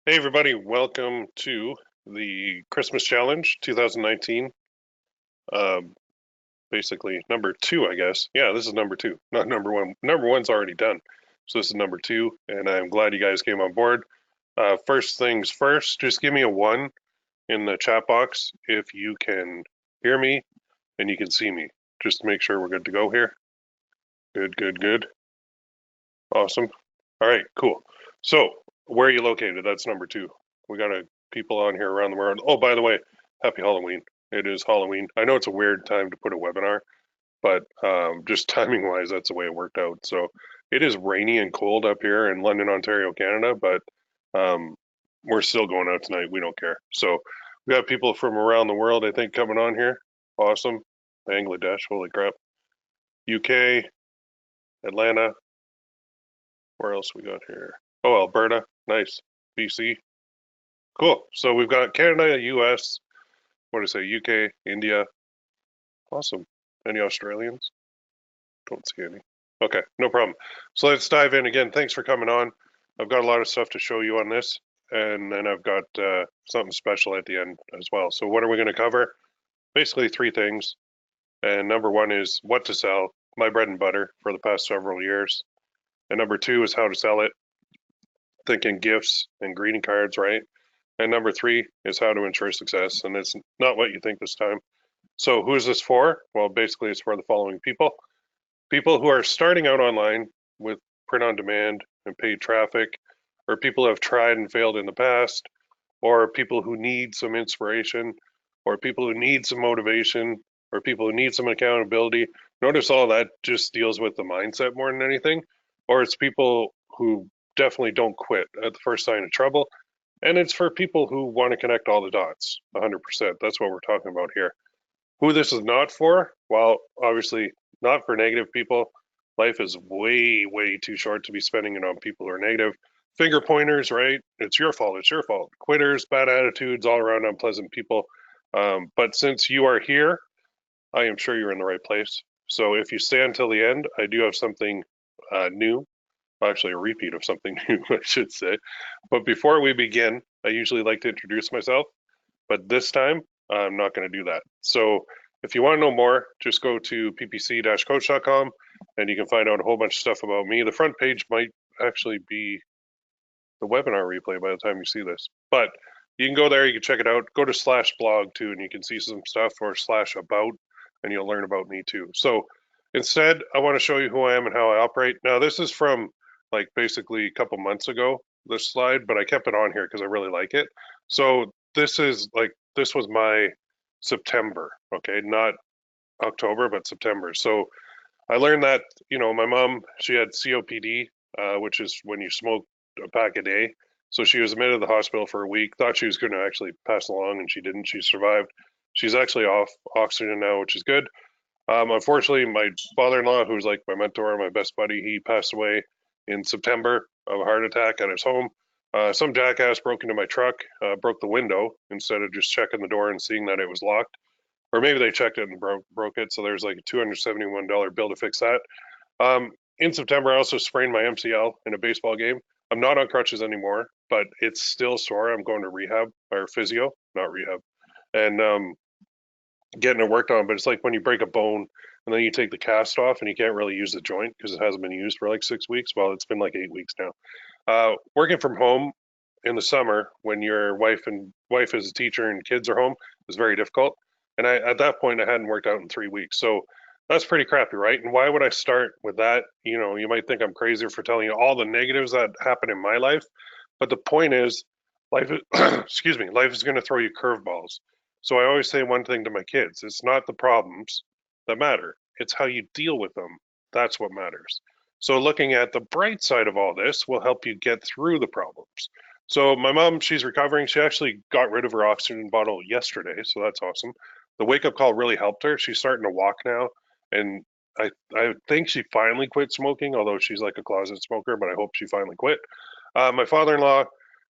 Hey everybody, welcome to the Christmas Challenge 2019. Um, Basically number two, I guess. Yeah, this is number two, not number one. Number one's already done. So this is number two, and I'm glad you guys came on board. First things first, just give me a one in the chat box if you can hear me and you can see me. Just to make sure we're good to go here. Good, good, good. Awesome. All right, cool. So, where are you located? That's number two. We got people on here around the world. Oh, by the way, happy Halloween. It is Halloween. I know it's a weird time to put a webinar, but just timing wise, that's the way it worked out. So, it is rainy and cold up here in London, Ontario, Canada, but um, we're still going out tonight. We don't care. So, we got people from around the world, I think, coming on here. Awesome. Bangladesh, holy crap. UK, Atlanta, where else we got here? Oh, Alberta. Nice. BC. Cool. So we've got Canada, US, what do I say, UK, India. Awesome. Any Australians? Don't see any. Okay, no problem. So let's dive in again. Thanks for coming on. I've got a lot of stuff to show you on this, and then I've got something special at the end as well. So what are we going to cover? Basically three things. And number one is what to sell, my bread and butter for the past several years. And number two is how to sell it, thinking gifts and greeting cards, right? And number three is how to ensure success. And it's not what you think this time. So who is this for? Well, basically it's for the following people. People who are starting out online with print on demand and paid traffic, or people who have tried and failed in the past, or people who need some inspiration, or people who need some motivation, or people who need some accountability. Notice all that just deals with the mindset more than anything. Or it's people who definitely don't quit at the first sign of trouble. And it's for people who want to connect all the dots, 100%. That's what we're talking about here. Who this is not for? Well, obviously, not for negative people. Life is way, way too short to be spending it on people who are negative. Finger pointers, right? It's your fault. It's your fault. Quitters, bad attitudes, all around unpleasant people. But since you are here, I am sure you're in the right place. So if you stay until the end, I do have something new, actually a repeat of something new, I should say. But before we begin, I usually like to introduce myself, but this time I'm not going to do that. So if you want to know more, just go to ppc-coach.com and you can find out a whole bunch of stuff about me. The front page might actually be the webinar replay by the time you see this, but you can go there, you can check it out. Go to /blog too, and you can see some stuff, or /about, and you'll learn about me too. So instead, I want to show you who I am and how I operate. Now, this is from like basically a couple months ago, this slide, but I kept it on here because I really like it. So this is like, this was my September, okay, not October, but September. So I learned that, my mom, she had COPD, which is when you smoke a pack a day. So she was admitted to the hospital for a week, thought she was going to actually pass along, and she didn't. She survived. She's actually off oxygen now, which is good. Unfortunately, my father-in-law, who's like my mentor, my best buddy, he passed away in September of a heart attack at his home. Some jackass broke into my truck, broke the window instead of just checking the door and seeing that it was locked. Or maybe they checked it and broke it. So there's like a $271 bill to fix that. In September, I also sprained my MCL in a baseball game. I'm not on crutches anymore, but it's still sore. I'm going to rehab or physio, not rehab, and getting it worked on. But it's like when you break a bone and then you take the cast off and you can't really use the joint because it hasn't been used for like 6 weeks. Well, it's been like 8 weeks now. Working from home in the summer when your wife is a teacher and kids are home is very difficult. And at that point I hadn't worked out in 3 weeks. So that's pretty crappy, right? And why would I start with that? You might think I'm crazy for telling you all the negatives that happen in my life, but the point is life is, excuse me, life is going to throw you curveballs. So I always say one thing to my kids, it's not the problems that matter. It's how you deal with them. That's what matters. So looking at the bright side of all this will help you get through the problems. So my mom, she's recovering. She actually got rid of her oxygen bottle yesterday, so that's awesome. The wake up call really helped her. She's starting to walk now, and I think she finally quit smoking, although she's like a closet smoker, but I hope she finally quit. My father-in-law,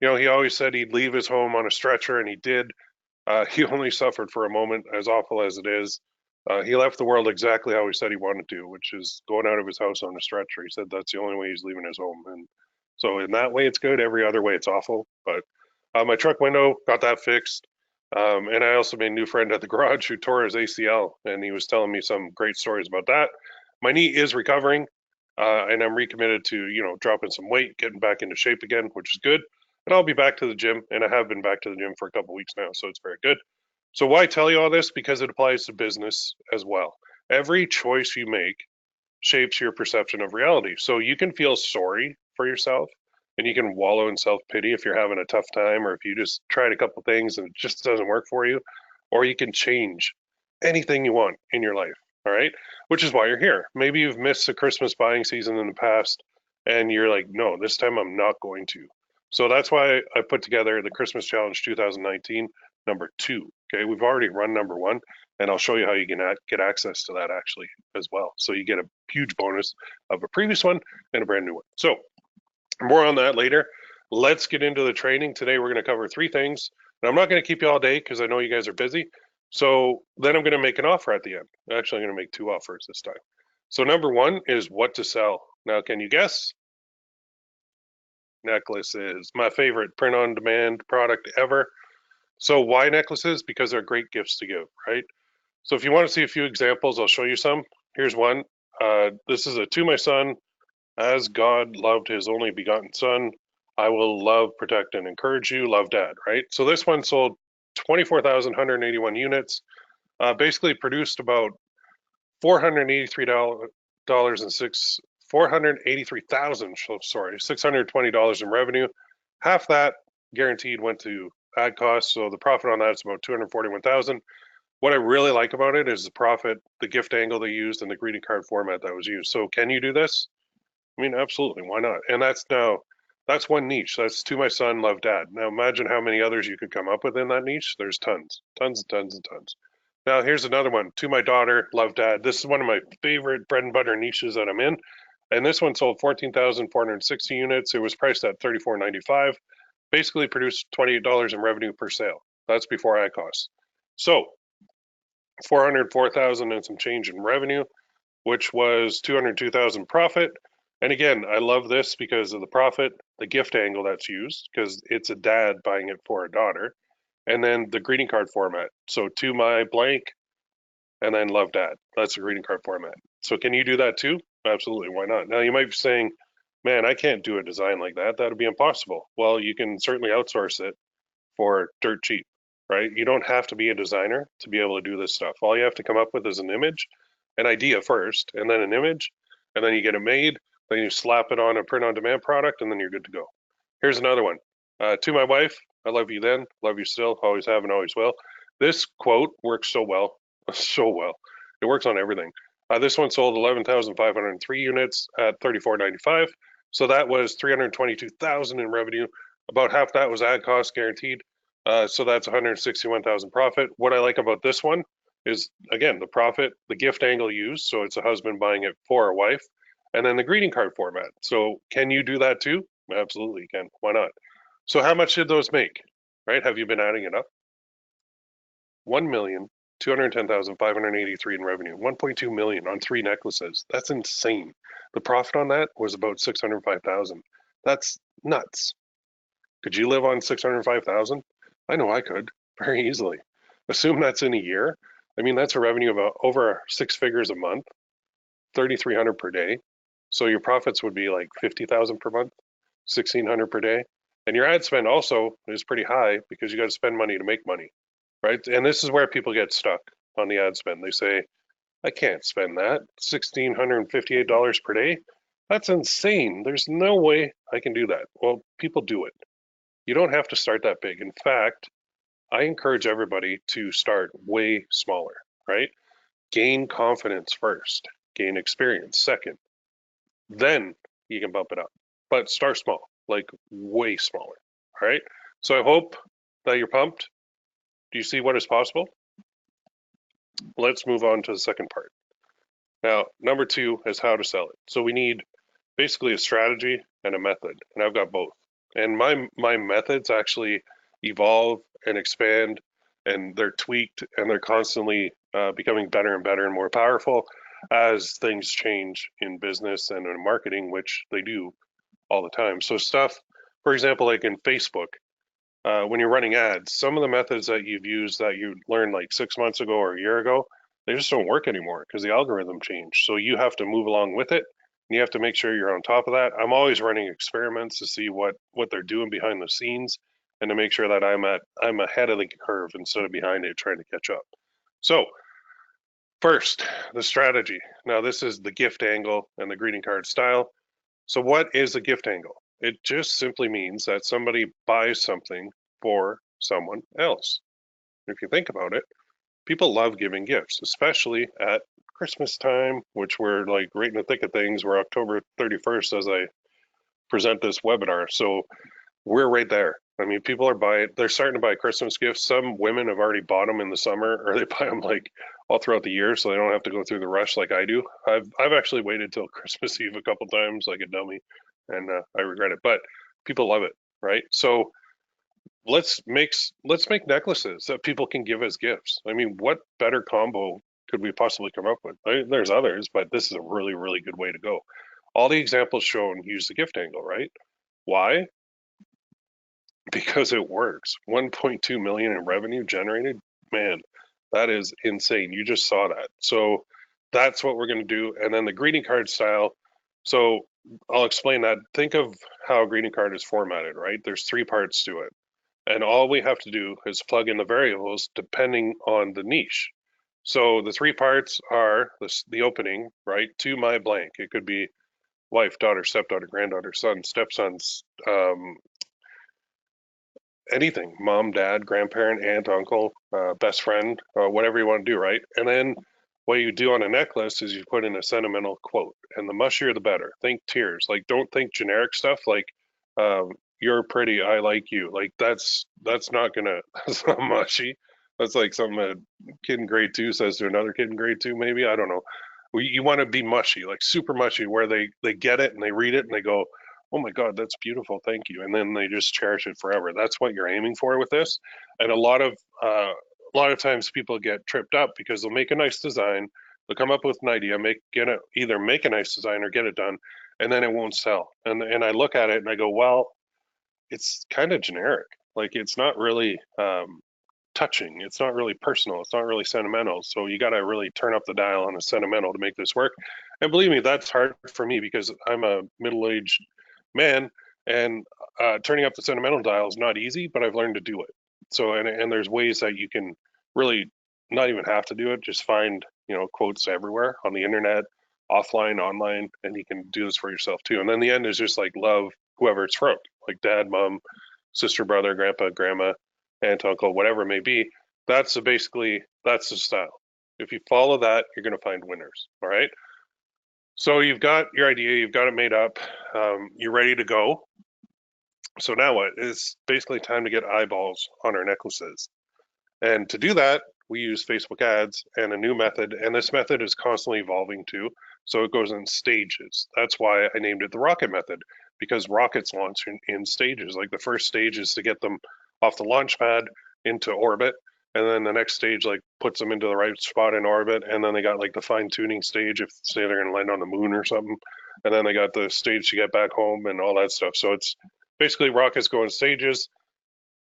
he always said he'd leave his home on a stretcher, and he did. He only suffered for a moment, as awful as it is. He left the world exactly how he said he wanted to, which is going out of his house on a stretcher. He said that's the only way he's leaving his home. And so in that way, it's good. Every other way, it's awful. But My truck window, got that fixed. And I also made a new friend at the garage who tore his ACL, and he was telling me some great stories about that. My knee is recovering, and I'm recommitted to, dropping some weight, getting back into shape again, which is good. And I'll be back to the gym, and I have been back to the gym for a couple weeks now, so it's very good. So why tell you all this? Because it applies to business as well. Every choice you make shapes your perception of reality. So you can feel sorry for yourself and you can wallow in self pity if you're having a tough time or if you just tried a couple things and it just doesn't work for you, or you can change anything you want in your life. All right. Which is why you're here. Maybe you've missed a Christmas buying season in the past and you're like, no, this time I'm not going to. So that's why I put together the Christmas Challenge 2019 number 2. Okay. We've already run number 1 and I'll show you how you can get access to that actually as well. So you get a huge bonus of a previous one and a brand new one. So more on that later. Let's get into the training. Today we're going to cover 3 things. And I'm not going to keep you all day because I know you guys are busy. So then I'm going to make an offer at the end. Actually, I'm going to make 2 offers this time. So number 1 is what to sell. Now, can you guess? Necklaces, my favorite print-on-demand product ever. So why necklaces? Because they're great gifts to give, right? So if you want to see a few examples, I'll show you some. Here's one. This is a to my son, as God loved his only begotten son, I will love, protect, and encourage you. Love, Dad, right? So this one sold 24,181 units, basically produced about $483 and six 483,000, sorry, $620 in revenue. Half that guaranteed went to ad costs, so the profit on that is about 241,000. What I really like about it is the profit, the gift angle they used, and the greeting card format that was used. So can you do this? I mean, absolutely. Why not? And that's one niche. That's to my son, love, Dad. Now imagine how many others you could come up with in that niche. There's tons, tons and tons and tons. Now here's another one. To my daughter, love, Dad. This is one of my favorite bread and butter niches that I'm in. And this one sold 14,460 units. It was priced at $34.95. Basically produced $28 in revenue per sale. That's before ad costs. So 404,000 and some change in revenue, which was 202,000 profit. And again, I love this because of the profit, the gift angle that's used, because it's a dad buying it for a daughter, and then the greeting card format. So to my blank, and then love, Dad. That's the greeting card format. So can you do that too? Absolutely. Why not? Now you might be saying, man, I can't do a design like that. That would be impossible. Well, you can certainly outsource it for dirt cheap, right? You don't have to be a designer to be able to do this stuff. All you have to come up with is an image, an idea first, and then an image, and then you get it made, then you slap it on a print on demand product, and then you're good to go. Here's another one. To my wife, I love you then, love you still, always have and always will. This quote works so well, so well. It works on everything. This one sold 11,503 units at $34.95. So that was 322,000 in revenue. About half that was ad cost guaranteed. So that's 161,000 profit. What I like about this one is, again, the profit, the gift angle used. So it's a husband buying it for a wife, and then the greeting card format. So can you do that too? Absolutely, you can. Why not? So how much did those make? Right? Have you been adding it up? 1,210,583 in revenue. 1.2 million on 3 necklaces. That's insane. The profit on that was about 605,000. That's nuts. Could you live on 605,000? I know I could very easily. Assume that's in a year. I mean, that's a revenue of over 6 figures a month, 3,300 per day. So your profits would be like 50,000 per month, 1,600 per day. And your ad spend also is pretty high because you got to spend money to make money, right? And this is where people get stuck on the ad spend. They say, I can't spend that $1,658 per day. That's insane. There's no way I can do that. Well, people do it. You don't have to start that big. In fact, I encourage everybody to start way smaller, right? Gain confidence first, gain experience second, then you can bump it up. But start small, like way smaller, all right? So I hope that you're pumped. Do you see what is possible? Let's move on to the second part. Now, number 2 is how to sell it. So we need basically a strategy and a method, and I've got both. And my methods actually evolve and expand, and they're tweaked, and they're constantly becoming better and better and more powerful as things change in business and in marketing, which they do all the time. So stuff, for example, like in Facebook, when you're running ads, some of the methods that you've used that you learned like 6 months ago or a year ago, they just don't work anymore because the algorithm changed. So you have to move along with it. And you have to make sure you're on top of that. I'm always running experiments to see what they're doing behind the scenes and to make sure that I'm ahead of the curve instead of behind it trying to catch up. So first, the strategy. Now this is the gift angle and the greeting card style. So what is a gift angle? It just simply means that somebody buys something for someone else. If you think about it, people love giving gifts, especially at Christmas time, which we're like right in the thick of things. We're October 31st as I present this webinar. So we're right there. I mean, people are they're starting to buy Christmas gifts. Some women have already bought them in the summer, or they buy them like all throughout the year, so they don't have to go through the rush like I do. I've actually waited till Christmas Eve a couple times, like a dummy, and I regret it. But people love it, right? So let's make necklaces that people can give as gifts. I mean, what better combo could we possibly come up with? There's others, but this is a really, really good way to go. All the examples shown use the gift angle, right? Why? Because it works. 1.2 million in revenue generated. Man, that is insane. You just saw that. So that's what we're going to do. And then the greeting card style. So I'll explain that. Think of how a greeting card is formatted, right? There's three parts to it. And all we have to do is plug in the variables depending on the niche. So the three parts are the opening, right? To my blank. It could be wife, daughter, stepdaughter, granddaughter, son, stepsons, anything, mom, dad, grandparent, aunt, uncle, best friend, whatever you want to do, right? And then what you do on a necklace is you put in a sentimental quote, and the mushier the better. Think tears. Like, don't think generic stuff like you're pretty, I like you. Like that's not gonna that's not mushy. That's like something a kid in grade 2 says to another kid in grade 2, maybe. I don't know. You want to be mushy, like super mushy, where they get it and they read it and they go, oh my God, that's beautiful, thank you, and then they just cherish it forever. That's what you're aiming for with this. And a lot of times people get tripped up because they'll make a nice design, they'll come up with an idea, either make a nice design or get it done, and then it won't sell. And I look at it and I go, well, it's kind of generic. Like it's not really touching. It's not really personal. It's not really sentimental. So you got to really turn up the dial on a sentimental to make this work. And believe me, that's hard for me because I'm a middle-aged man, and turning up the sentimental dial is not easy, but I've learned to do it. So and there's ways that you can really not even have to do it. Just find quotes everywhere on the internet, offline, online, and you can do this for yourself too. And then the end is just like love whoever it's from, like dad, mom, sister, brother, grandpa, grandma, aunt, uncle, whatever it may be. That's the style. If you follow that, you're going to find winners. All right. So you've got your idea, you've got it made up, you're ready to go. So now what? It's basically time to get eyeballs on our necklaces. And to do that, we use Facebook ads and a new method, and this method is constantly evolving too. So it goes in stages. That's why I named it the rocket method, because rockets launch in stages. Like the first stage is to get them off the launch pad into orbit, and then the next stage like puts them into the right spot in orbit, and then they got like the fine tuning stage if say they're going to land on the moon or something, and then they got the stage to get back home and all that stuff. So it's basically rockets go in stages,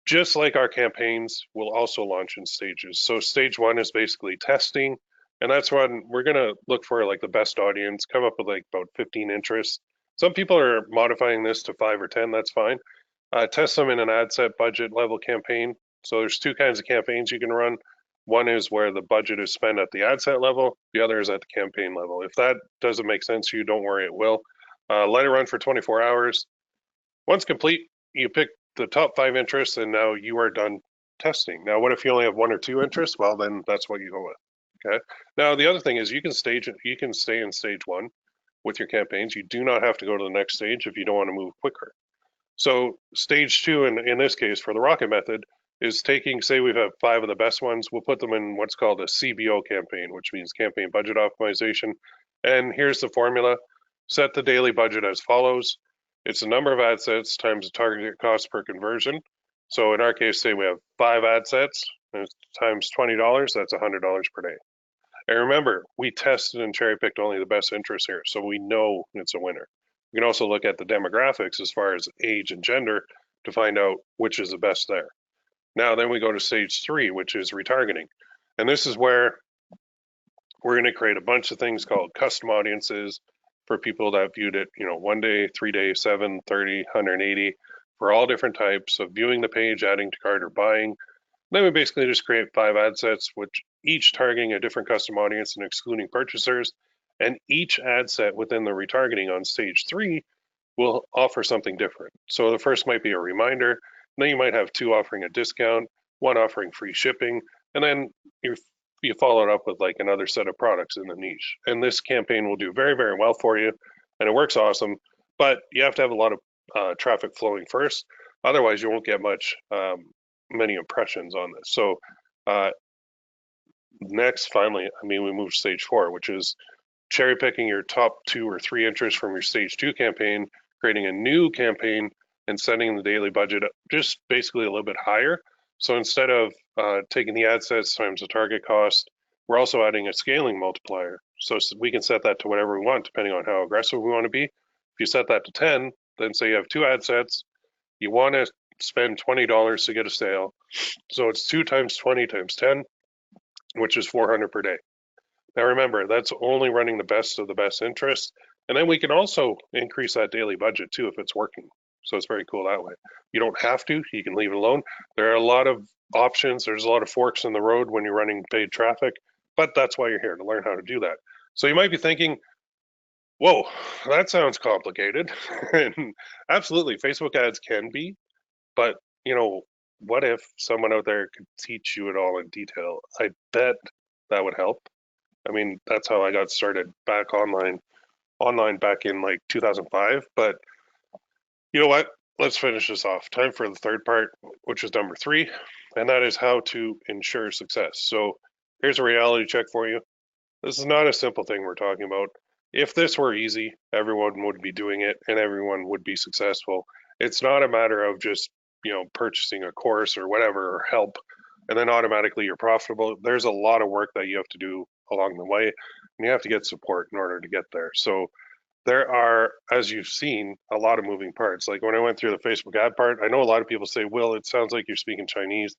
just like our campaigns will also launch in stages. So stage one is basically testing, and that's when we're going to look for like the best audience, come up with like about 15 interests. Some people are modifying this to 5 or 10, that's fine. Test them in an ad set budget level campaign. So there's two kinds of campaigns you can run. One is where the budget is spent at the ad set level. The other is at the campaign level. If that doesn't make sense to you, don't worry, it will. Let it run for 24 hours. Once complete, you pick the top 5 interests, and now you are done testing. Now, what if you only have 1 or 2 interests? Well, then that's what you go with. Okay. Now, the other thing is you can stay in stage 1 with your campaigns. You do not have to go to the next stage if you don't want to move quicker. So stage 2, in this case for the rocket method, is taking, say we have 5 of the best ones, we'll put them in what's called a CBO campaign, which means campaign budget optimization. And here's the formula. Set the daily budget as follows. It's the number of ad sets times the target cost per conversion. So in our case, say we have 5 ad sets times $20, that's $100 per day. And remember, we tested and cherry picked only the best interests here, so we know it's a winner. You can also look at the demographics as far as age and gender. to find out which is the best there. Now, then we go to stage 3, which is retargeting. And this is where we're going to create a bunch of things called custom audiences for people that viewed it, 1 day, 3 days, 7, 30, 180, for all different types of viewing the page, adding to cart, or buying. Then we basically just create 5 ad sets, which each targeting a different custom audience and excluding purchasers. And each ad set within the retargeting on stage 3 will offer something different. So the first might be a reminder. Then you might have 2 offering a discount, 1 offering free shipping, and then you follow it up with like another set of products in the niche. And this campaign will do very, very well for you, and it works awesome. But you have to have a lot of traffic flowing first. Otherwise, you won't get many impressions on this. So next, finally, we move to stage 4, which is cherry picking your top 2 or 3 interests from your stage 2 campaign, creating a new campaign, and setting the daily budget up just basically a little bit higher. So instead of taking the ad sets times the target cost, we're also adding a scaling multiplier. So we can set that to whatever we want, depending on how aggressive we want to be. If you set that to 10, then say you have 2 ad sets, you want to spend $20 to get a sale. So it's 2 times 20 times 10, which is $400 per day. Now remember, that's only running the best of the best interest. And then we can also increase that daily budget too if it's working. So it's very cool that way. You don't have to, you can leave it alone. There are a lot of options. There's a lot of forks in the road when you're running paid traffic, but that's why you're here, to learn how to do that. So you might be thinking, whoa, that sounds complicated. And absolutely, Facebook ads can be, but what if someone out there could teach you it all in detail? I bet that would help. That's how I got started back online back in like 2005. But you know what? Let's finish this off. Time for the third part, which is number 3, and that is how to ensure success. So here's a reality check for you. This is not a simple thing we're talking about. If this were easy, everyone would be doing it and everyone would be successful. It's not a matter of just, purchasing a course or whatever, or help, and then automatically you're profitable. There's a lot of work that you have to do along the way, and you have to get support in order to get there. So there are, as you've seen, a lot of moving parts. Like when I went through the Facebook ad part, I know a lot of people say, Will, it sounds like you're speaking Chinese,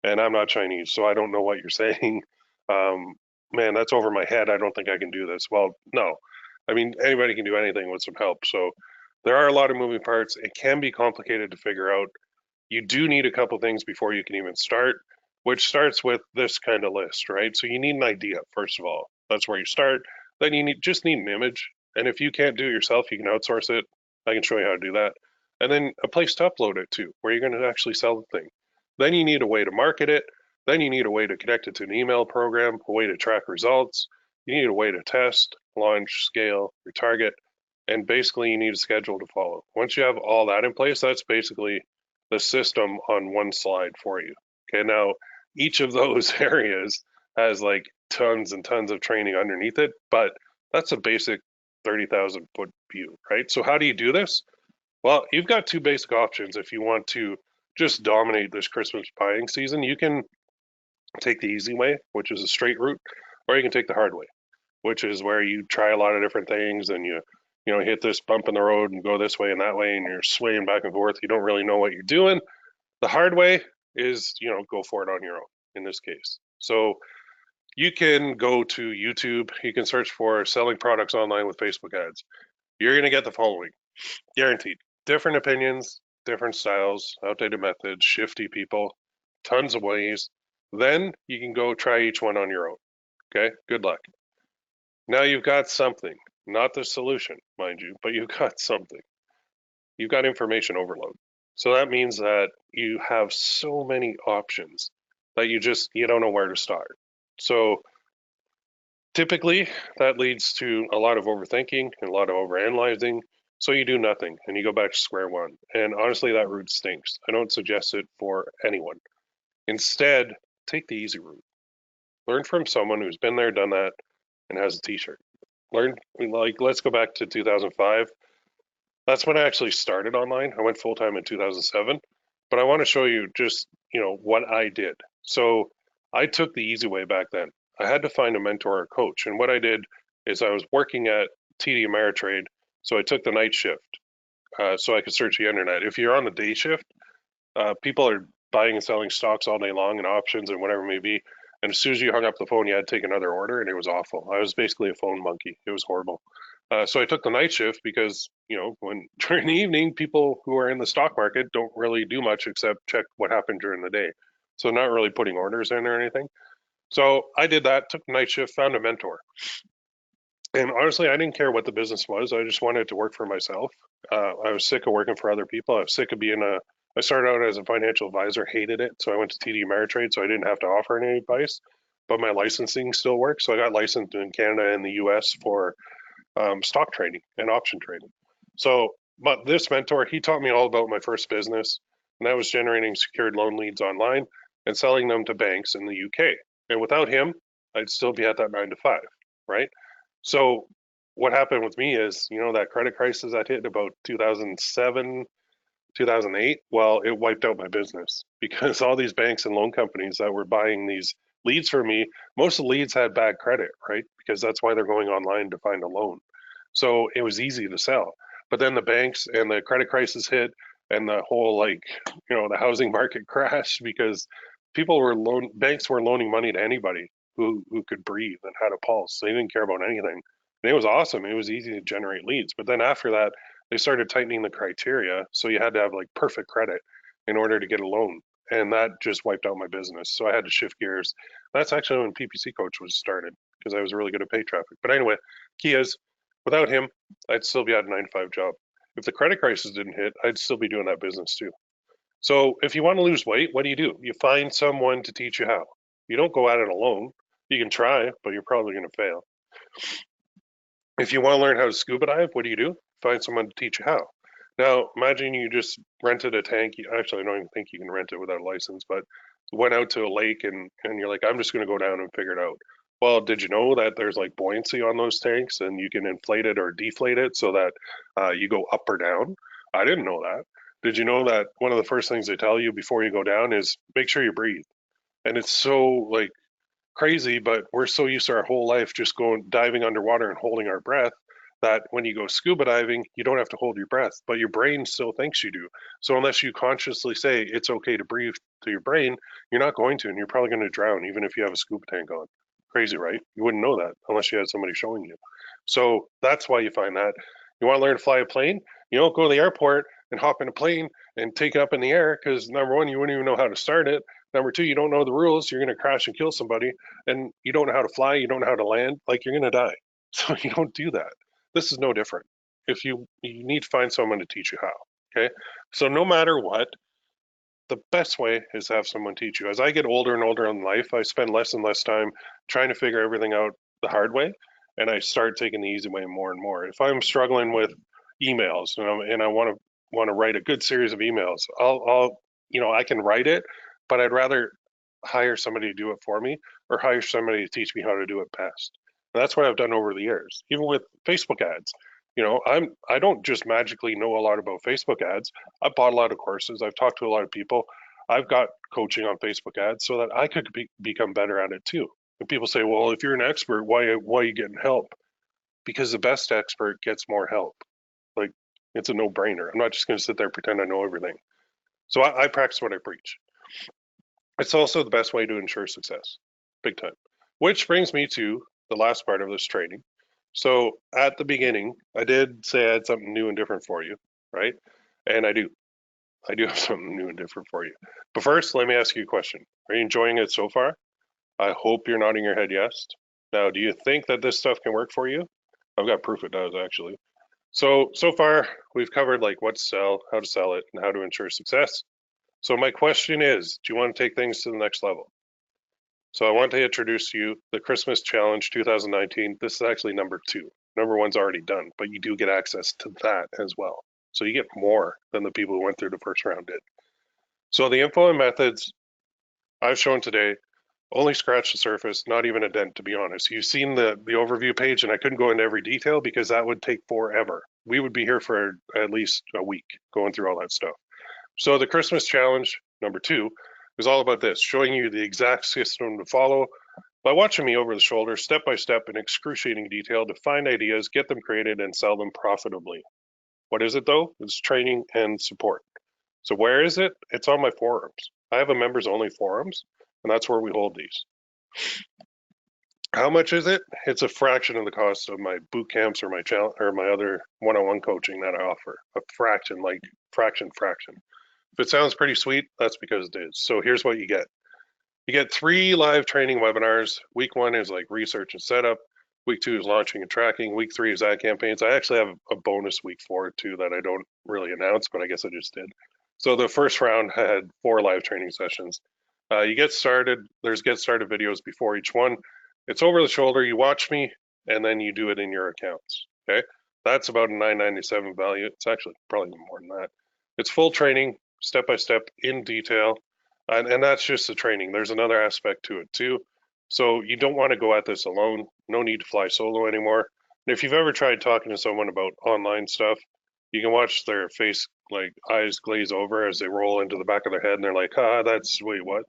and I'm not Chinese, so I don't know what you're saying. Man, that's over my head. I don't think I can do this. Well, no. Anybody can do anything with some help. So there are a lot of moving parts. It can be complicated to figure out. You do need a couple things before you can even start, which starts with this kind of list, right? So you need an idea, first of all. That's where you start. Then you just need an image. And if you can't do it yourself, you can outsource it. I can show you how to do that. And then a place to upload it to, where you're going to actually sell the thing. Then you need a way to market it. Then you need a way to connect it to an email program, a way to track results. You need a way to test, launch, scale, retarget, and basically you need a schedule to follow. Once you have all that in place, that's basically the system on one slide for you. Okay, now each of those areas has like tons and tons of training underneath it, but that's a basic 30,000 foot view, right? So how do you do this? Well, you've got 2 basic options. If you want to just dominate this Christmas buying season, you can take the easy way, which is a straight route, or you can take the hard way, which is where you try a lot of different things and you hit this bump in the road and go this way and that way and you're swaying back and forth. You don't really know what you're doing. The hard way is, go for it on your own in this case. So you can go to YouTube. You can search for selling products online with Facebook ads. You're going to get the following, guaranteed. Different opinions, different styles, outdated methods, shifty people, tons of ways. Then you can go try each one on your own. Okay, good luck. Now you've got something, not the solution, mind you, but you've got something. You've got information overload. So that means that you have so many options that you don't know where to start. So typically that leads to a lot of overthinking and a lot of overanalyzing. So you do nothing and you go back to square one. And honestly, that route stinks. I don't suggest it for anyone. Instead, take the easy route. Learn from someone who's been there, done that, and has a t-shirt. Let's go back to 2005. That's when I actually started online. I went full-time in 2007, but I want to show you just, what I did. So I took the easy way back then. I had to find a mentor or coach. And what I did is I was working at TD Ameritrade. So I took the night shift so I could search the internet. If you're on the day shift, People are buying and selling stocks all day long and options and whatever it may be. And as soon as you hung up the phone, you had to take another order, and it was awful. I was basically a phone monkey. It was horrible. So I took the night shift because, when during the evening, people who are in the stock market don't really do much except check what happened during the day. So not really putting orders in or anything. So I did that, took the night shift, found a mentor. And honestly, I didn't care what the business was. I just wanted to work for myself. I was sick of working for other people. I was sick of I started out as a financial advisor, hated it. So I went to TD Ameritrade, so I didn't have to offer any advice, but my licensing still worked. So I got licensed in Canada and the US for stock trading and option trading. So, but this mentor, he taught me all about my first business, and that was generating secured loan leads online and selling them to banks in the UK. And without him, I'd still be at that 9 to 5, right? So what happened with me is, that credit crisis that hit about 2007, 2008, well, it wiped out my business because all these banks and loan companies that were buying these leads for me, most of the leads had bad credit, right? Because that's why they're going online to find a loan. So it was easy to sell. But then the banks and the credit crisis hit and the whole the housing market crashed because banks were loaning money to anybody who could breathe and had a pulse. They didn't care about anything. And it was awesome. It was easy to generate leads. But then after that, they started tightening the criteria. So you had to have like perfect credit in order to get a loan. And that just wiped out my business. So I had to shift gears. That's actually when PPC Coach was started because I was really good at pay traffic. But anyway, key is without him, I'd still be at a 9 to 5 job. If the credit crisis didn't hit, I'd still be doing that business too. So if you want to lose weight, what do? You find someone to teach you how. You don't go at it alone. You can try, but you're probably going to fail. If you want to learn how to scuba dive, what do? Find someone to teach you how. Now, imagine you just rented a tank. Actually, I don't even think you can rent it without a license, but went out to a lake and you're like, I'm just going to go down and figure it out. Well, did you know that there's like buoyancy on those tanks and you can inflate it or deflate it so that you go up or down? I didn't know that. Did you know that one of the first things they tell you before you go down is make sure you breathe? And it's so like crazy, but we're so used to our whole life just going diving underwater and holding our breath that when you go scuba diving, you don't have to hold your breath, but your brain still thinks you do. So unless you consciously say it's okay to breathe to your brain, you're not going to, and you're probably going to drown even if you have a scuba tank on. Crazy, right? You wouldn't know that unless you had somebody showing you. So that's why you find that. You want to learn to fly a plane? You don't go to the airport and hop in a plane and take it up in the air because number one, you wouldn't even know how to start it. Number two, you don't know the rules. You're going to crash and kill somebody, and you don't know how to fly. You don't know how to land. Like you're going to die. So you don't do that. This is no different. If you need to find someone to teach you how. Okay. So no matter what, the best way is to have someone teach you. As I get older and older in life, I spend less and less time trying to figure everything out the hard way, and I start taking the easy way more and more. If I'm struggling with emails and I want to write a good series of emails, I'll I can write it, but I'd rather hire somebody to do it for me or hire somebody to teach me how to do it best. And that's what I've done over the years, even with Facebook ads. I don't just magically know a lot about Facebook ads. I've bought a lot of courses. I've talked to a lot of people. I've got coaching on Facebook ads so that I could become better at it too. And people say, well, if you're an expert, why are you getting help? Because the best expert gets more help. Like it's a no-brainer. I'm not just going to sit there and pretend I know everything. So I practice what I preach. It's also the best way to ensure success, big time. Which brings me to the last part of this training. So at the beginning, I did say I had something new and different for you, right? And I do. I do have something new and different for you. But first, let me ask you a question. Are you enjoying it so far? I hope you're nodding your head yes. Now, do you think that this stuff can work for you? I've got proof it does, actually. So far, we've covered like what to sell, how to sell it, and how to ensure success. So my question is, do you want to take things to the next level? So I want to introduce to you the Christmas Challenge 2019. This is actually number 2. Number 1's already done, but you do get access to that as well. So you get more than the people who went through the first round did. So the info and methods I've shown today only scratch the surface, not even a dent, to be honest. You've seen the overview page, and I couldn't go into every detail because that would take forever. We would be here for at least a week going through all that stuff. So the Christmas Challenge, number 2, is all about this, showing you the exact system to follow by watching me over the shoulder, step by step in excruciating detail to find ideas, get them created, and sell them profitably. What is it though? It's training and support. So where is it? It's on my forums. I have a members only forums, and that's where we hold these. How much is it? It's a fraction of the cost of my boot camps or my challenge or my other one-on-one coaching that I offer. A fraction, like fraction. If it sounds pretty sweet, that's because it is. So here's what you get. You get 3 live training webinars. Week 1 is like research and setup. Week 2 is launching and tracking. Week 3 is ad campaigns. I actually have a bonus week 4 too that I don't really announce, but I guess I just did. So the first round had 4 live training sessions. You get started. There's get started videos before each one. It's over the shoulder. You watch me, and then you do it in your accounts. Okay, that's about a $9.97 value. It's actually probably more than that. It's full training, step by step, in detail, and that's just the training. There's another aspect to it too. So you don't want to go at this alone. No need to fly solo anymore. And if you've ever tried talking to someone about online stuff, you can watch their face, like eyes glaze over as they roll into the back of their head, and they're like, that's wait, what?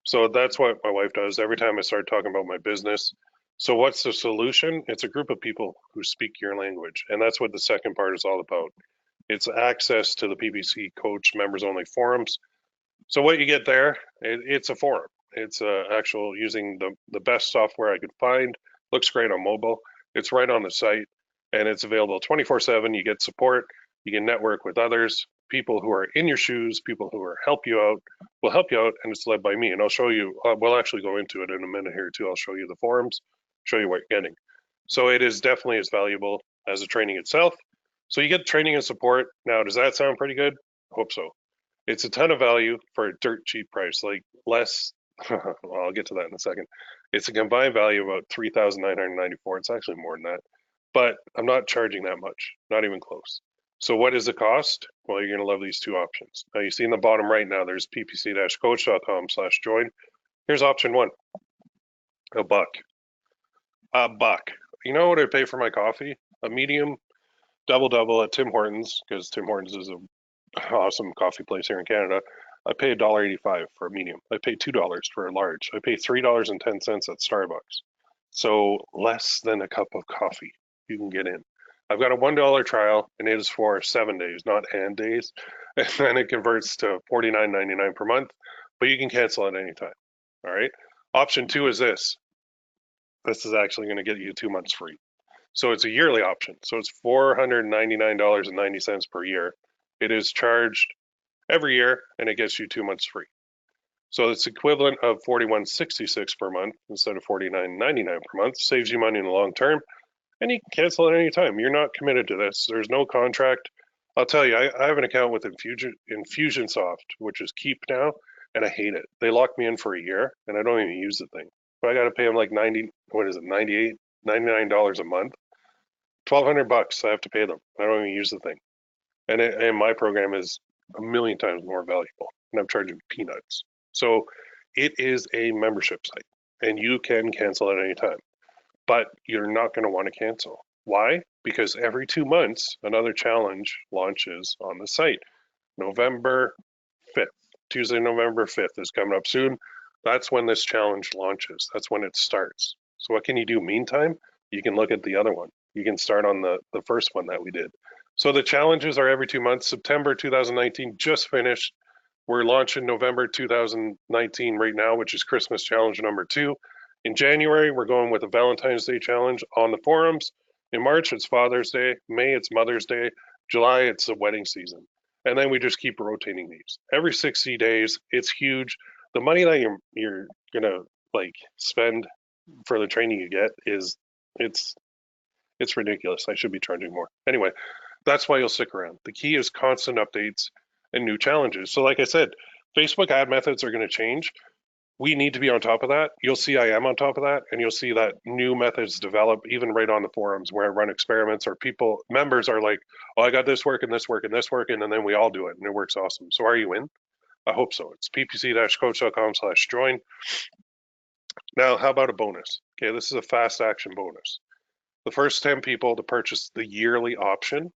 So that's what my wife does every time I start talking about my business. So what's the solution? It's a group of people who speak your language. And that's what the second part is all about. It's access to the PPC Coach members only forums. So what you get there, it's a forum. It's actual using the best software I could find. Looks great on mobile. It's right on the site, and it's available 24/7. You get support. You can network with others, people who are in your shoes, people who are will help you out, and it's led by me. And I'll show you. We'll actually go into it in a minute here too. I'll show you the forums, show you what you're getting. So it is definitely as valuable as the training itself. So you get training and support. Now, does that sound pretty good? I hope so. It's a ton of value for a dirt cheap price, like less. Well, I'll get to that in a second. It's a combined value of about 3,994. It's actually more than that, but I'm not charging that much, not even close. So what is the cost? Well, you're going to love these 2 options. Now you see in the bottom right now, there's ppc-coach.com/join. Here's option 1, a buck. A buck. You know what I pay for my coffee? A medium double at Tim Hortons, because Tim Hortons is an awesome coffee place here in Canada. I pay $1.85 for a medium. I pay $2 for a large. I pay $3.10 at Starbucks. So less than a cup of coffee you can get in. I've got a $1 trial, and it is for 7 days, not and days. And then it converts to $49.99 per month, but you can cancel at any time. All right. Option 2 is this. This is actually going to get you 2 months free. So it's a yearly option. So it's $499.90 per year. It is charged every year, and it gets you 2 months free. So it's equivalent of $41.66 per month instead of $49.99 per month. Saves you money in the long term, and you can cancel at any time. You're not committed to this. There's no contract. I'll tell you, I have an account with Infusionsoft, which is Keep now, and I hate it. They locked me in for a year, and I don't even use the thing. But I got to pay them like $99 a month. $1,200 I have to pay them. I don't even use the thing. And my program is a million times more valuable, and I'm charging peanuts. So it is a membership site, and you can cancel at any time, but you're not going to want to cancel. Why? Because every 2 months, another challenge launches on the site. November 5th, Tuesday, November 5th is coming up soon. That's when this challenge launches. That's when it starts. So what can you do meantime? You can look at the other one. You can start on the first one that we did. So the challenges are every 2 months. September 2019 just finished. We're launching November 2019 right now, which is Christmas challenge number 2. In January, we're going with a Valentine's Day challenge on the forums. In March, it's Father's Day. May, it's Mother's Day. July, it's the wedding season. And then we just keep rotating these. Every 60 days, it's huge. The money that you're gonna like spend for the training you get is it's ridiculous. I should be charging more. Anyway, that's why you'll stick around. The key is constant updates and new challenges. So like I said, Facebook ad methods are going to change. We need to be on top of that. You'll see I am on top of that, and you'll see that new methods develop even right on the forums where I run experiments, or members are like, oh, I got this working, this working, this working, and then we all do it, and it works awesome. So are you in? I hope so. It's ppc-coach.com/join. Now, how about a bonus? Okay, this is a fast action bonus. The first 10 people to purchase the yearly option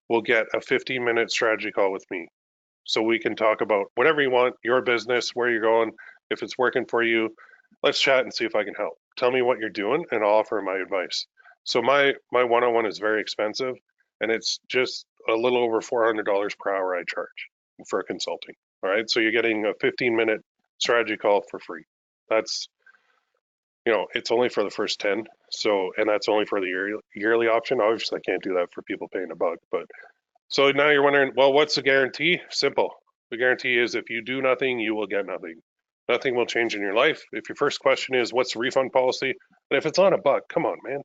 will get a 15-minute strategy call with me. So we can talk about whatever you want, your business, where you're going, if it's working for you. Let's chat and see if I can help. Tell me what you're doing, and I'll offer my advice. So my one-on-one is very expensive, and it's just a little over $400 per hour I charge. for consulting. All right. So you're getting a 15-minute strategy call for free. That's, it's only for the first 10. So, and that's only for the yearly option. Obviously, I can't do that for people paying $1, but so now you're wondering, well, what's the guarantee? Simple. The guarantee is if you do nothing, you will get nothing. Nothing will change in your life. If your first question is, what's the refund policy? And if it's on $1, come on, man,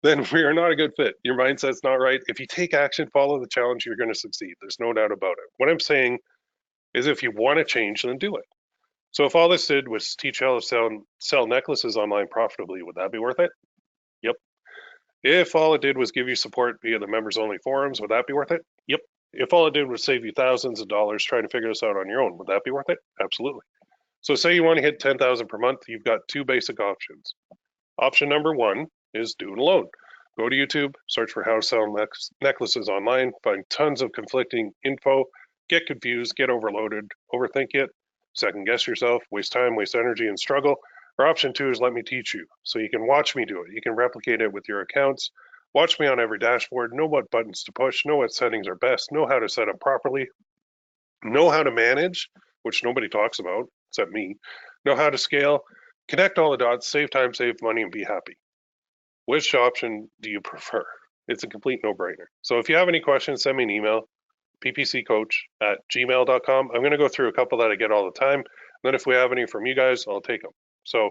then we are not a good fit. Your mindset's not right. If you take action, follow the challenge, you're going to succeed. There's no doubt about it. What I'm saying is if you want to change, then do it. So if all this did was teach how to sell necklaces online profitably, would that be worth it? Yep. If all it did was give you support via the members only forums, would that be worth it? Yep. If all it did was save you thousands of dollars trying to figure this out on your own, would that be worth it? Absolutely. So say you want to hit 10,000 per month, you've got two basic options. Option number one is do it alone. Go to YouTube, search for how to sell necklaces online, find tons of conflicting info, get confused, get overloaded, overthink it, second guess yourself, waste time, waste energy, and struggle. Or option two is let me teach you. So you can watch me do it. You can replicate it with your accounts. Watch me on every dashboard, know what buttons to push, know what settings are best, know how to set up properly, know how to manage, which nobody talks about except me, know how to scale, connect all the dots, save time, save money, and be happy. Which option do you prefer? It's a complete no-brainer. So if you have any questions, send me an email, ppccoach@gmail.com. I'm going to go through a couple that I get all the time. Then if we have any from you guys, I'll take them. So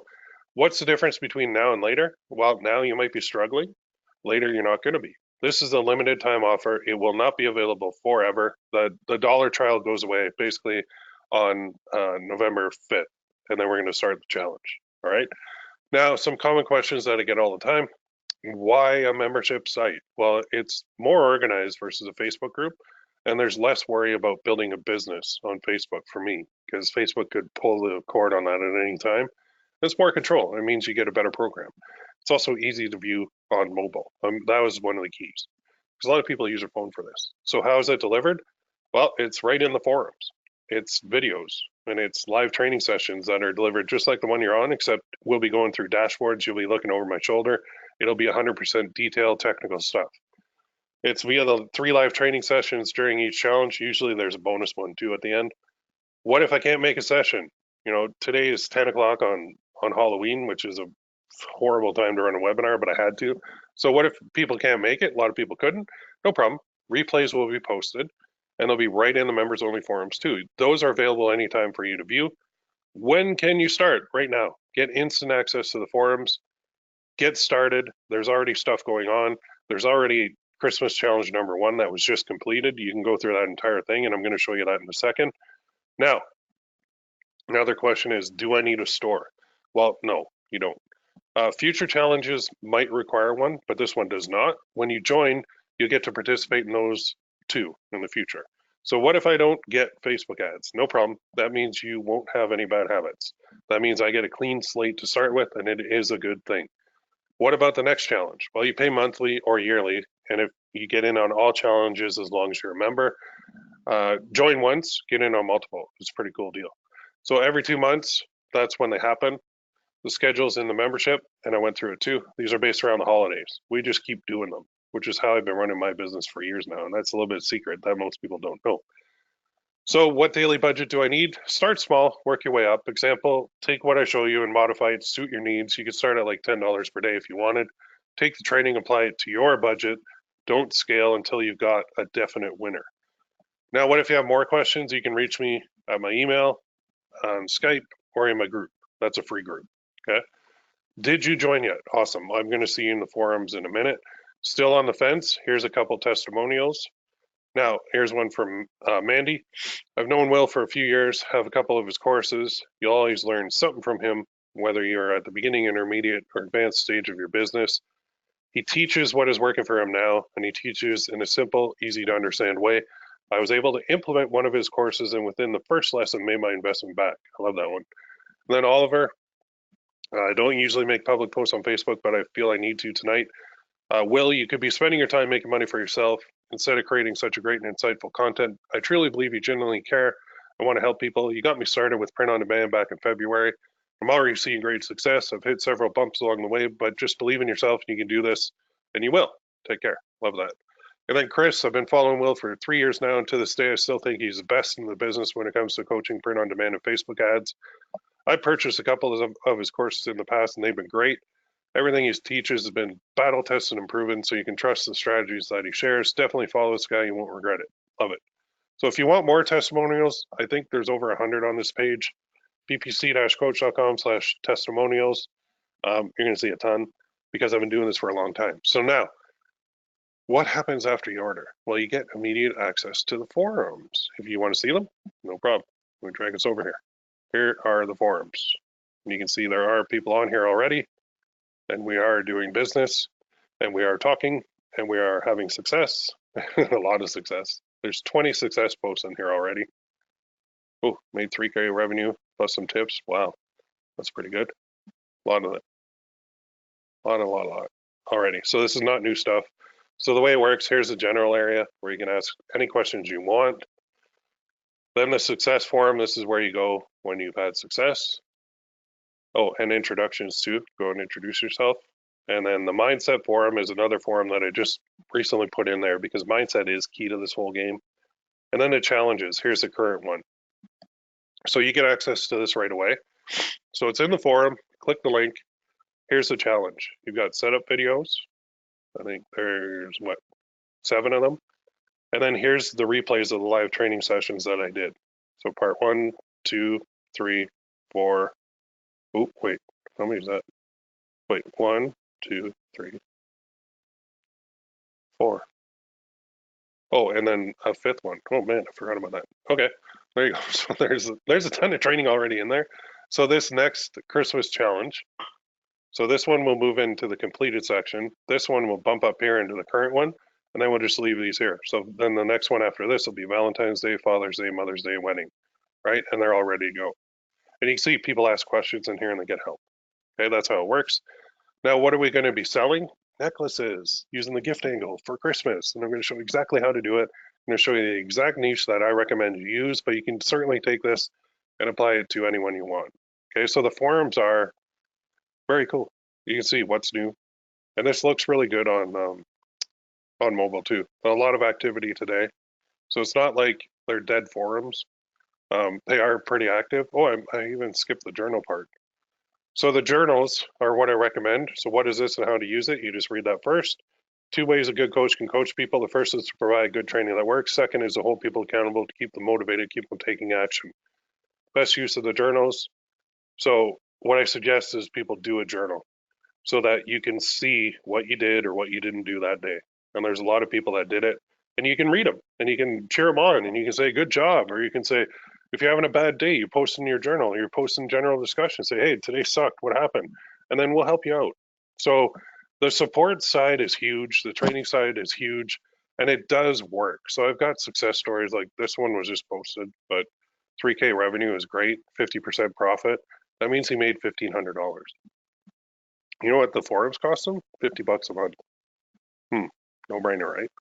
what's the difference between now and later? Well, now you might be struggling. Later, you're not going to be. This is a limited time offer. It will not be available forever. The dollar trial goes away basically on November 5th, and then we're going to start the challenge. All right. Now, some common questions that I get all the time. Why a membership site? Well, it's more organized versus a Facebook group, and there's less worry about building a business on Facebook for me, because Facebook could pull the cord on that at any time. It's more control. It means you get a better program. It's also easy to view on mobile. That was one of the keys, because a lot of people use their phone for this. So how is it delivered? Well, it's right in the forums. It's videos, and it's live training sessions that are delivered just like the one you're on, except we'll be going through dashboards. You'll be looking over my shoulder. It'll be 100% detailed technical stuff. It's via the 3 live training sessions during each challenge. Usually there's a bonus one too at the end. What if I can't make a session? Today is 10 o'clock on Halloween, which is a horrible time to run a webinar, but I had to. So what if people can't make it? A lot of people couldn't. No problem. Replays will be posted, and they'll be right in the members only forums too. Those are available anytime for you to view. When can you start? Right now. Get instant access to the forums. Get started. There's already stuff going on. There's already Christmas challenge number 1 that was just completed. You can go through that entire thing, and I'm going to show you that in a second. Now, another question is, do I need a store? Well, no, you don't. Future challenges might require one, but this one does not. When you join, you get to participate in those too in the future. So what if I don't get Facebook ads? No problem. That means you won't have any bad habits. That means I get a clean slate to start with, and it is a good thing. What about the next challenge? Well, you pay monthly or yearly, and if you get in on all challenges as long as you're a member, join once, get in on multiple. It's a pretty cool deal. So every 2 months, that's when they happen. The schedule's in the membership, and I went through it too. These are based around the holidays. We just keep doing them, which is how I've been running my business for years now, and that's a little bit secret that most people don't know. So what daily budget do I need? Start small, work your way up. Example, take what I show you and modify it to suit your needs. You could start at like $10 per day if you wanted. Take the training, apply it to your budget. Don't scale until you've got a definite winner. Now, what if you have more questions? You can reach me at my email, on Skype, or in my group. That's a free group, okay? Did you join yet? Awesome. I'm going to see you in the forums in a minute. Still on the fence? Here's a couple testimonials. Now, here's one from Mandy. I've known Will for a few years, have a couple of his courses. You'll always learn something from him, whether you're at the beginning, intermediate, or advanced stage of your business. He teaches what is working for him now, and he teaches in a simple, easy to understand way. I was able to implement one of his courses, and within the first lesson, made my investment back. I love that one. And then Oliver, I don't usually make public posts on Facebook, but I feel I need to tonight. Will, you could be spending your time making money for yourself instead of creating such a great and insightful content. I truly believe you genuinely care. I want to help people. You got me started with print on demand back in February. I'm already seeing great success. I've hit several bumps along the way, but just believe in yourself and you can do this, and you will. Take care. Love that. And then Chris, I've been following Will for 3 years now, and to this day, I still think he's the best in the business when it comes to coaching print on demand and Facebook ads. I purchased a couple of his courses in the past, and they've been great. Everything he teaches has been battle tested and proven, so you can trust the strategies that he shares. Definitely follow this guy; you won't regret it. Love it. So if you want more testimonials, I think there's over 100 on this page. ppc-coach.com/testimonials. You're going to see a ton because I've been doing this for a long time. So now, what happens after you order? Well, you get immediate access to the forums. If you want to see them, no problem. Let me drag us over here. Here are the forums. And you can see there are people on here already, and we are doing business, and we are talking, and we are having success, a lot of success. There's 20 success posts in here already. Oh, made 3K revenue plus some tips. Wow, that's pretty good. A lot of it. A lot already. So this is not new stuff. So the way it works, here's the general area where you can ask any questions you want. Then the success forum, this is where you go when you've had success. Oh, and introductions too. Go and introduce yourself. And then the mindset forum is another forum that I just recently put in there because mindset is key to this whole game. And then the challenges. Here's the current one. So you get access to this right away. So it's in the forum. Click the link. Here's the challenge. You've got setup videos. I think there's 7 of them. And then here's the replays of the live training sessions that I did. So part 1, 2, 3, 4. Oh, wait, how many is that? Wait, 1, 2, 3, 4. Oh, and then a 5th one. Oh man, I forgot about that. Okay, there you go. So there's a ton of training already in there. So this next Christmas challenge. So this one will move into the completed section. This one will bump up here into the current one, and then we'll just leave these here. So then the next one after this will be Valentine's Day, Father's Day, Mother's Day, wedding, right? And they're all ready to go. And you can see people ask questions in here and they get help. Okay, that's how it works. Now, what are we going to be selling? Necklaces using the gift angle for Christmas. And I'm going to show you exactly how to do it. I'm going to show you the exact niche that I recommend you use, but you can certainly take this and apply it to anyone you want. Okay, so the forums are very cool. You can see what's new. And this looks really good on mobile too. A lot of activity today. So it's not like they're dead forums. They are pretty active. Oh, I even skipped the journal part. So the journals are what I recommend. So what is this and how to use it? You just read that first. 2 ways a good coach can coach people. The first is to provide good training that works. Second is to hold people accountable, to keep them motivated, keep them taking action. Best use of the journals. So what I suggest is people do a journal so that you can see what you did or what you didn't do that day. And there's a lot of people that did it. And you can read them and you can cheer them on and you can say, good job. Or you can say, if you're having a bad day, you post in your journal, you're posting general discussion, say, hey, today sucked, what happened? And then we'll help you out. So the support side is huge. The training side is huge. And it does work. So I've got success stories like this one was just posted, but 3K revenue is great, 50% profit. That means he made $1,500. You know what the forums cost him? $50 a month. No brainer, right?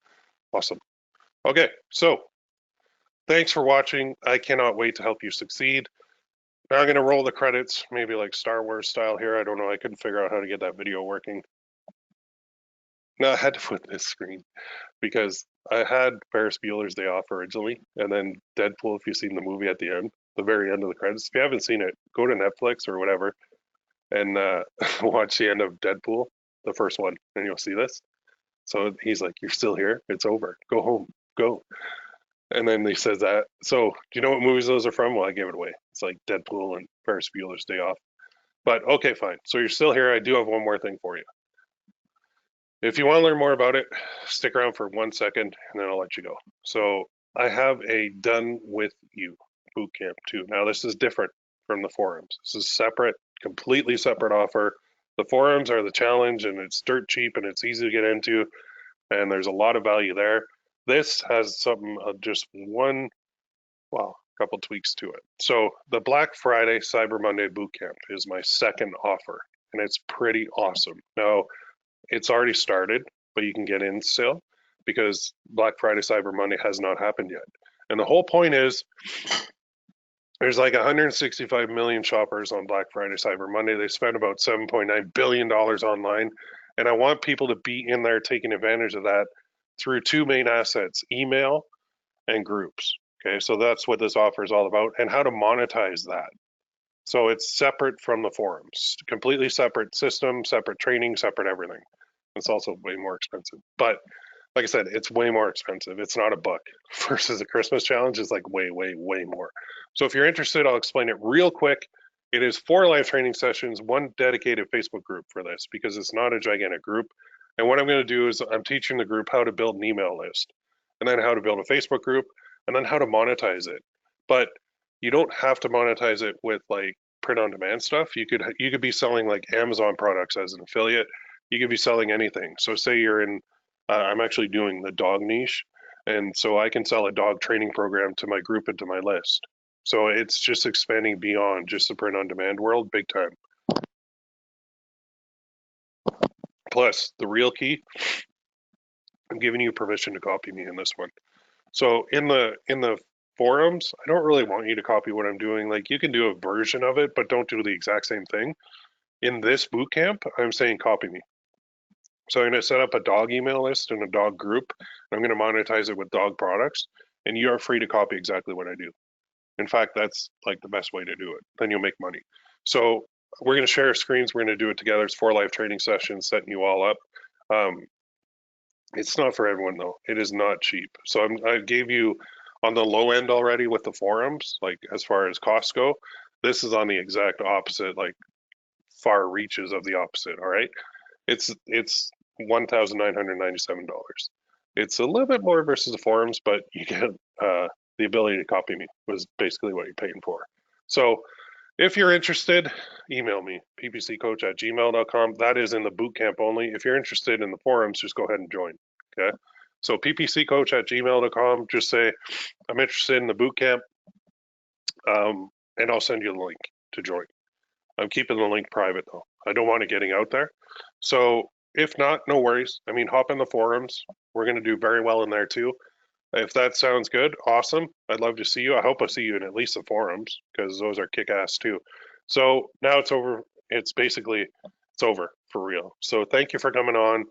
Awesome. Okay, so thanks for watching. I cannot wait to help you succeed. Now I'm going to roll the credits, maybe like Star Wars style here. I don't know. I couldn't figure out how to get that video working. No, I had to put this screen because I had Ferris Bueller's Day Off originally, and then Deadpool, if you've seen the movie at the end, the very end of the credits. If you haven't seen it, go to Netflix or whatever and watch the end of Deadpool, the first one, and you'll see this. So he's like, you're still here? It's over. Go home. Go. And then he says that. So do you know what movies those are from? Well, I gave it away. It's like Deadpool and Ferris Bueller's Day Off. But okay, fine. So you're still here. I do have one more thing for you. If you want to learn more about it, stick around for 1 second and then I'll let you go. So I have a Done With You bootcamp too. Now this is different from the forums. This is separate, completely separate offer. The forums are the challenge and it's dirt cheap and it's easy to get into and there's a lot of value there. This has something just one, well, a couple tweaks to it. So the Black Friday Cyber Monday bootcamp is my second offer and it's pretty awesome. Now it's already started, but you can get in still because Black Friday Cyber Monday has not happened yet. And the whole point is there's like 165 million shoppers on Black Friday Cyber Monday. They spend about $7.9 billion online. And I want people to be in there taking advantage of that through two main assets, email and groups. Okay, so that's what this offer is all about, and how to monetize that. So it's separate from the forums, completely separate system, separate training, separate everything. It's also way more expensive. But like I said, it's way more expensive. It's not a buck versus a Christmas challenge is like way, way, way more. So if you're interested, I'll explain it real quick. It is 4 live training sessions, 1 dedicated Facebook group for this because it's not a gigantic group. And what I'm going to do is I'm teaching the group how to build an email list, and then how to build a Facebook group, and then how to monetize it. But you don't have to monetize it with like print on demand stuff. You could be selling like Amazon products as an affiliate. You could be selling anything. So say you're in I'm actually doing the dog niche, and so I can sell a dog training program to my group and to my list. So it's just expanding beyond just the print on demand world big time. Plus, the real key, I'm giving you permission to copy me in this one. So in the forums, I don't really want you to copy what I'm doing. Like you can do a version of it, but don't do the exact same thing. In this boot camp, I'm saying copy me. So I'm going to set up a dog email list and a dog group. And I'm going to monetize it with dog products, and you are free to copy exactly what I do. In fact, that's like the best way to do it. Then you'll make money. So we're going to share screens. We're going to do it together. It's 4 live training sessions, setting you all up. It's not for everyone though. It is not cheap. So I gave you on the low end already with the forums, like as far as costs go. This is on the exact opposite, like far reaches of the opposite. All right, it's $1,997. It's a little bit more versus the forums, but you get the ability to copy me was basically what you're paying for. So if you're interested, email me, ppccoach@gmail.com. That is in the boot camp only. If you're interested in the forums, just go ahead and join. Okay. So ppccoach@gmail.com. Just say, I'm interested in the boot camp, and I'll send you the link to join. I'm keeping the link private though. I don't want it getting out there. So if not, no worries. I mean, hop in the forums. We're going to do very well in there too. If that sounds good, awesome. I'd love to see you. I hope I see you in at least the forums because those are kick-ass too. So now it's over. It's over for real. So thank you for coming on.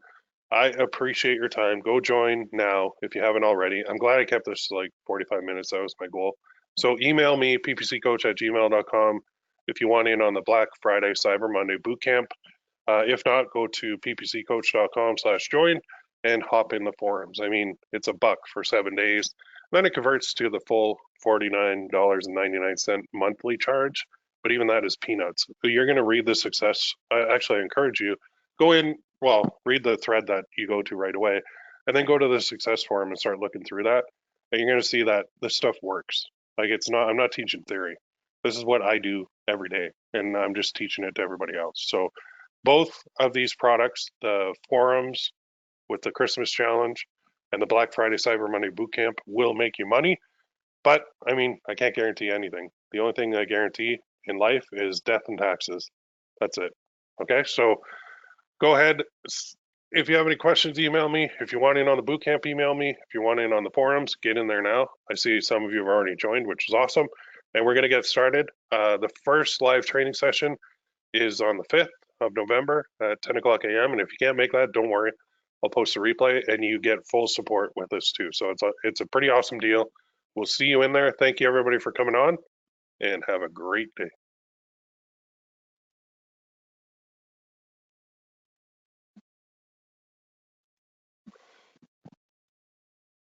I appreciate your time. Go join now if you haven't already. I'm glad I kept this to like 45 minutes. That was my goal. So email me, ppccoach@gmail.com if you want in on the Black Friday, Cyber Monday bootcamp. If not, go to ppccoach.com/join and hop in the forums. I mean, it's a buck for 7 days. Then it converts to the full $49.99 monthly charge. But even that is peanuts. You're going to read the success. I encourage you, go in, read the thread that you go to right away, and then go to the success forum and start looking through that. And you're going to see that this stuff works. Like I'm not teaching theory. This is what I do every day, and I'm just teaching it to everybody else. So both of these products, the forums with the Christmas challenge and the Black Friday Cyber Monday bootcamp, will make you money. But I mean, I can't guarantee anything. The only thing I guarantee in life is death and taxes. That's it. Okay, so go ahead. If you have any questions, email me. If you want in on the bootcamp, email me. If you want in on the forums, get in there now. I see some of you have already joined, which is awesome. And we're going to get started. The first live training session is on the 5th of November at 10 o'clock a.m. And if you can't make that, don't worry. I'll post a replay and you get full support with this too. So it's a pretty awesome deal. We'll see you in there. Thank you everybody for coming on, and have a great day.